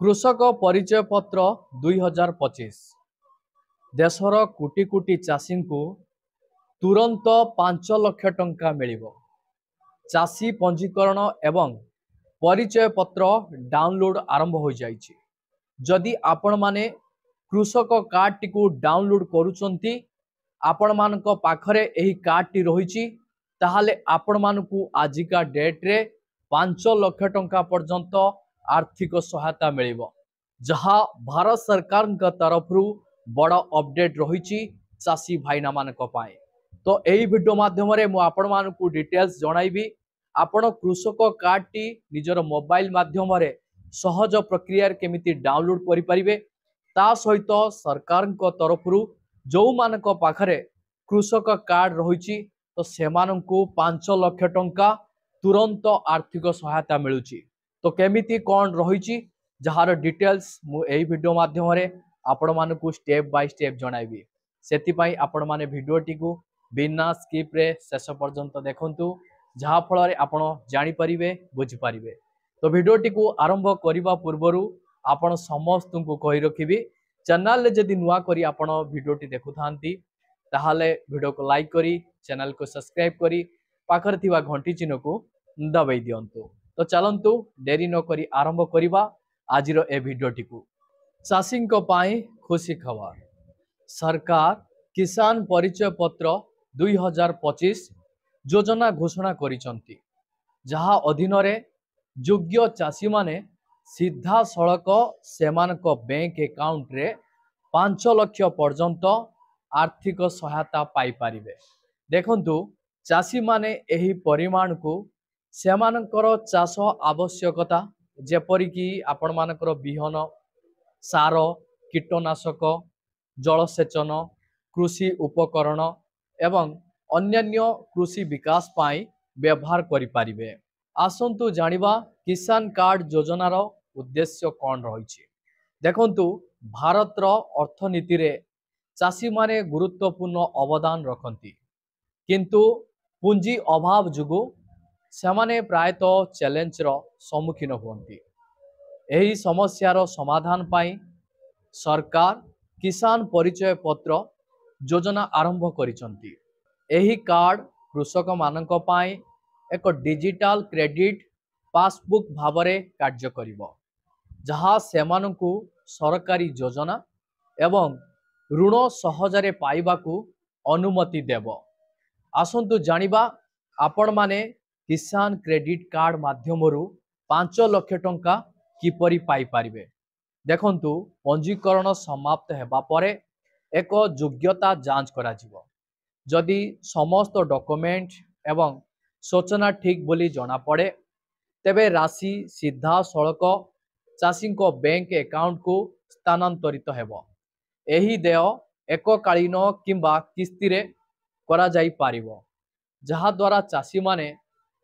कृषक परिचय पत्र 2025 देशर कोटी कोटी चाषी को तुरंत 5 लाख टंका मिलिबो। चाषी पंजीकरण एवं परिचय पत्र डाउनलोड आरंभ हो जाइछि। जदि आपण माने कृषक कार्ड टी को डाउनलोड करूचंती आपण मानक पाखरे एही कार्ड टी रहिछि ताहाले आपण मानकु आजिका डेट रे 5 लाख टंका पर्यंत आर्थिक सहायता मिलिबो, जहा भारत सरकार तरफ बड़ अपडेट रही चाषी भाईना मानक पाए। तो यही वीडियो माध्यम मु आपण मानकु डिटेल्स जणाइबी। आपण कृषक कार्ड टी निजर मोबाइल माध्यम रे सहज प्रक्रिया केमिति डाउनलोड करि परिबे, ता सहित सरकार तरफ जो मानक पाखरे कृषक कार्ड रही तो सेमानंकु 5 लाख टंका तुरंत आर्थिक सहायता मिलुची। तो केमिति कौन रही जार डिटेल्स मु एही वीडियो माध्यम रे आपण मानकु स्टेप बाय स्टेप जणाइबी। सेतिपई आपण माने वीडियोटी को बिना स्किप रे शेष पर्यंत देखंतु, जहा फल रे आपण जानि परिबे बुझि परिबे। तो वीडियोटी को आरंभ करिबा पूर्वरु आपण समस्त को कहि रखिबी, चैनल रे जदि नुवा करी आपण वीडियोटी देखुथांती ताहाले वीडियो को लाइक करी चैनल को सब्सक्राइब करी पाखर थिबा घंटी चिन्ह को दबाई दियंतु। तो चलंतु देरी न करी आरंभ करिबा आजिर ए वीडियोटी को। चाषी खुशी खबर, सरकार किसान परिचय पत्र 2025 योजना घोषणा करिसंती, जहा अधीन रे योग्य चाषी माने सीधा सड़क सेमानक बैंक अकाउंट रे 5 लाख पर्यंत आर्थिक सहायता पाई पारिबे। देखंतु चाषी माने एही परिमाण को सेमानकर चाष आवश्यकता जेपरिकी आपण मानकर बिहन, सार, कीटनाशक, जलसेचन, कृषि उपकरण एवं अन्यान्य कृषि विकास पाई व्यवहार करि पारिबे। आसंतु जानिबा किसान कार्ड योजनार उद्देश्य कौन रही। देखंतु भारतर अर्थनीति रे चाषी माने गुरुत्वपूर्ण अवदान रखती, किंतु पुंजी अभाव जुगु सेमाने प्रायतः चैलेंज रो सम्मुखीन हुअंती। एही समस्यार समाधान पाई सरकार किसान परिचय पत्र योजना आरंभ करिसंती। एही कार्ड कृषक मानक पाई एक डिजिटल क्रेडिट पासबुक भावरे कार्य करिवो, जहा सेमानकु सरकारी योजना एवं ऋण सहजरे पाइबाकू अनुमति देव। आसंतु जानिबा आपण माने किसान क्रेडिट कार्ड माध्यमरु 5 लाख टंका किपरि पाई पारिबे। देखंतु पंजीकरण समाप्त हेबा परे एक योग्यता जांच करा जिवो। जदि समस्त डॉक्यूमेंट एवं सूचना ठीक बोली जणा पड़े तेबे राशि सीधा सड़क चाषी को बैंक अकाउंट को स्थानांतरित हेबो। एही देय एककालीन किंबा किस्ती रे करा जाई पारिबो, जहा द्वारा चाषी माने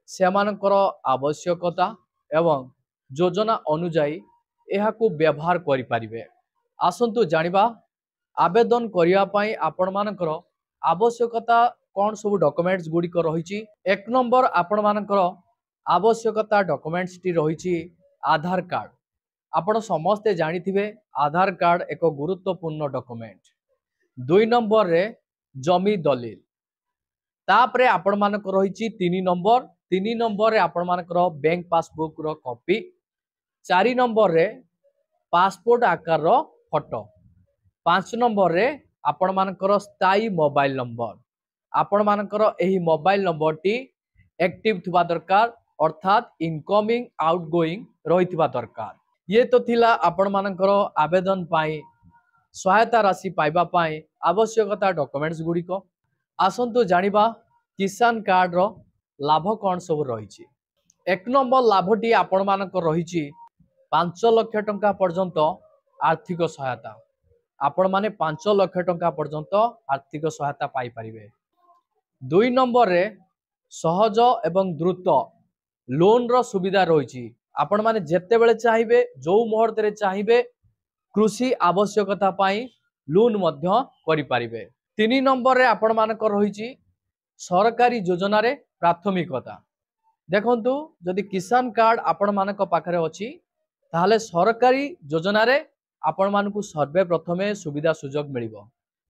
सेमानकर आवश्यकता एवं योजना अनुजाई एहाकू व्यवहार करि पारिबे। आसंतु जानिबा आवेदन करिया पई आपण मानकर आवश्यकता कौन सब डॉक्यूमेंट्स गुड़िक रही। एक नंबर आपण मानकर आवश्यकता डॉक्यूमेंट्स टी रही आधार कार्ड। आपण समस्ते जानिथिबे आधार कार्ड एक गुरुत्वपूर्ण डॉक्यूमेंट। 2 नंबर रे जमी दलिल, तापरे आपण मानक रही 3 नंबर रे आपण मानकर बैंक पासबुक रो कॉपी। 4 नंबर रे पासपोर्ट आकार रो फोटो। 5 नंबर रे आपण मानकर स्थायी मोबाइल नंबर। आपण मानकर एही मोबाइल नंबर टी एक्टिव थिबा दरकार, अर्थात इनकमिंग आउटगोइंग रहिथिबा दरकार। ये तो थिला आपण मानकर आवेदन पाई सहायता राशि पाइबा पाई आवश्यकता डॉक्यूमेंट्स गुड़िक। आसंतु जानिबा किसान कार्ड रो लाभ कौन सब रही। एक नंबर लाभटी आपण मानक रही 5 लाख टंका पर्यंत आर्थिक सहायता। आपण माने 5 लाख टंका पर्यंत आर्थिक सहायता पाई परिबे। 2 नंबर रे सहज एवं द्रुत लोन रो सुविधा रही। आपण माने जेते बेले चाहिए जो मुहूर्त रे चाहिए कृषि आवश्यकता पाई लोन मध्य करि पारिबे। 3 नंबर रे आपण मानक रही सरकारी योजना रे प्राथमिकता। देखंतु जदि किसान कार्ड आपण मानक पाखरे अछि ताहले सरकारी योजना रे आपण मानकु सर्वे प्रथमे सुविधा सुजोग मिलिबो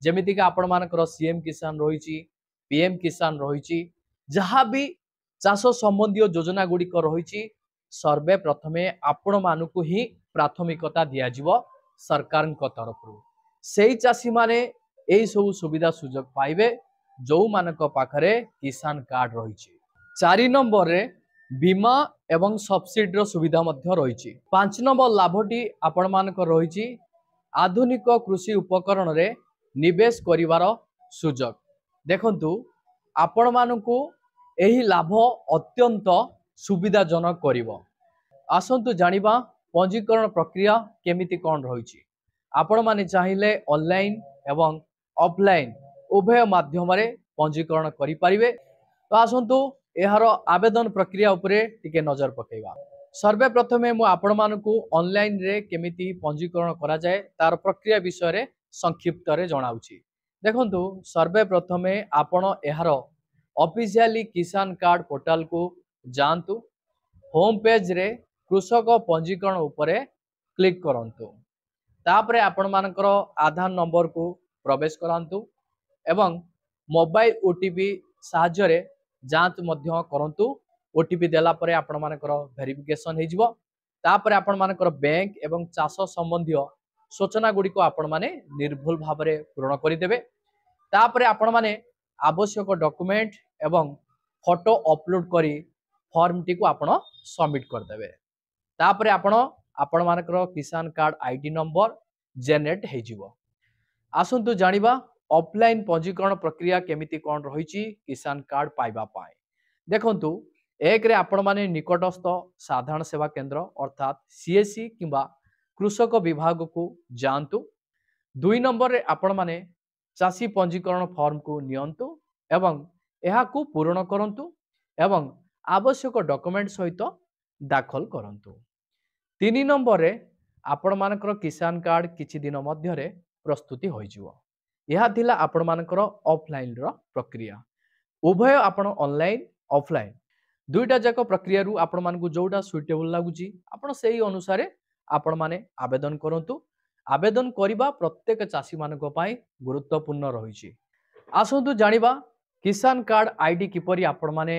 जेमिति कि आपण मानकर सीएम किसान रहिछि पीएम किसान रहिछि जहाँ भी चाष संबंधी योजना गुड़िक रही सर्वे प्रथमे आपण मानकु ही प्राथमिकता दिया जिवो सरकार तरफ से चाषी माने यही सब सुविधा सुजोग पाइबे जो मानक पाखरे किसान कार्ड रही। 4 नंबर रे बीमा एवं सब्सिडी सुविधा मध्य रही। 5 नंबर लाभटी आपण मानक रही आधुनिक कृषि उपकरण रे निवेश करिवार सुजोग। देखंतु आपण मानकु एही लाभ अत्यंत सुविधाजनक करिवो। आसंतु जानिबा पंजीकरण प्रक्रिया केमिति कोन रही। आपण माने चाहिए ऑनलाइन एवं ऑफलाइन उभय माध्यम रे पंजीकरण करि परिबे। तो आसंतु एहार आवेदन प्रक्रिया उपरे टिके नजर पकेइबा। सर्वे प्रथमे मु आपण मानकु ऑनलाइन रे केमिति पंजीकरण करा जाय तार प्रक्रिया विषय रे संक्षिप्त रे जणाउछि। देखंतु सर्वे प्रथमे आपण एहार ऑफिशियली किसान कार्ड पोर्टल को जानतु। होम पेज रे कृषक पंजीकरण उपरे क्लिक करंतु। तापरे आपण मानकर आधार नंबर को प्रवेश करंतु एवं मोबाइल ओटीपी साहाय्य रे जांच मध्य करंतु। ओटीपी देला परे आपण मानकर वेरिफिकेशन हे जिवो। तापरे आपण मानकर बैंक एवं चाष संबंधी सूचना गुडी को आपण माने निर्भुल भाव रे पूर्ण करि देबे। तापरे आपण माने आवश्यक डॉक्यूमेंट एवं फोटो अपलोड करी फॉर्म टी को आपण सबमिट कर देबे। तापरे आपण मानकर किसान कार्ड आईडी नंबर जनरेट हे जिवो। आसंतु जानिबा ऑफलाइन पंजीकरण प्रक्रिया केमिति कोन रहिछि किसान कार्ड पाइबा पाए। देखंतु एक रे आपण माने निकटस्थ साधारण सेवा केंद्र अर्थात सीएससी किंबा कृषक विभाग को जानतु। 2 नंबर रे आपण माने चाषी पंजीकरण फॉर्म को नियंतु एवं एहा को पूर्ण करंतु एवं आवश्यक डॉक्यूमेंट सहित दाखल करंतु। 3 नंबर रे आपण मानकर किसान कार्ड किछि दिन मध्य रे प्रस्तुति होई जिवो। यह थिला आपण मानकर ऑफलाइन रो प्रक्रिया। उभय आपण ऑनलाइन ऑफलाइन दुईटा जाक प्रक्रिया रु आपण मानकु जोटा सुइटेबल लागुची आपण सेही अनुसार आपण माने आवेदन करंतु। आवेदन करिबा प्रत्येक चाषी मानक पई गुरुत्वपूर्ण रहिछि। आसंतु जानिबा किसान कार्ड आईडी किपरि आपण माने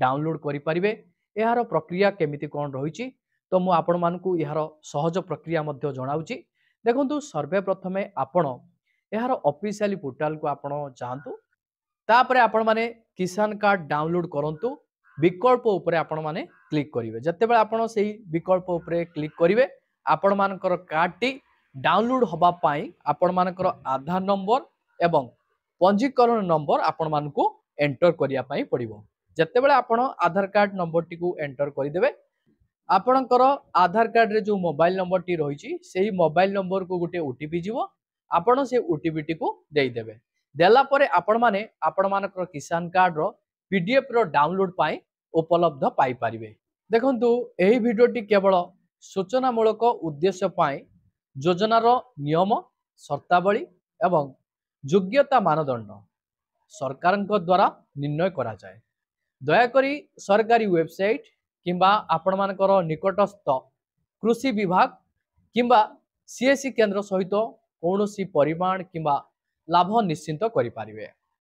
डाउनलोड करि परिबे एहार प्रक्रिया केमिति कोन रहिछि। तो मु आपण मानकु एहार सहज प्रक्रिया मध्य जणाउची। देखंतु सर्वे प्रथमे आपण एहार ऑफिशियली पोर्टल को आपण जाहंतु। तापरे आपण माने किसान कार्ड डाउनलोड करंतु। विकल्प उपरे आपण माने क्लिक करिवे। जतेबेले आपण सेही विकल्प उपरे क्लिक करिवे आपण मानकर कार्ड टी डाउनलोड होबा पाई आपण मानकर आधार नंबर एवं पंजीकरण नंबर आपण मानकु एंटर करिया पाई पड़िबो। जतेबेले आपण आधार कार्ड नंबर टी को एंटर करि देबे आपणकर आधार कार्ड रे जो मोबाइल नंबर टी रहिछि सेही मोबाइल नंबर को गुटे ओटीपी जीवो। आपण से ओटीपी टी को देई देबे। देला परे आपण माने आपण मानकर किसान कार्ड रो पीडीएफ रो डाउनलोड पाई उपलब्ध पाई परिबे। देखंतु एही वीडियो टी केवल सूचनामूलक उद्देश्य पाई योजनार नियम शर्तावली एवं योग्यता मानदंड सरकार द्वारा निर्णय करा जाए। दयाकरी सरकारी वेबसाइट किंबा आपण मानकर निकटस्थ कृषि विभाग किंबा सीएससी केंद्र सहित कौनसी परिमाण किंबा लाभ निश्चिंत करि पारिबे।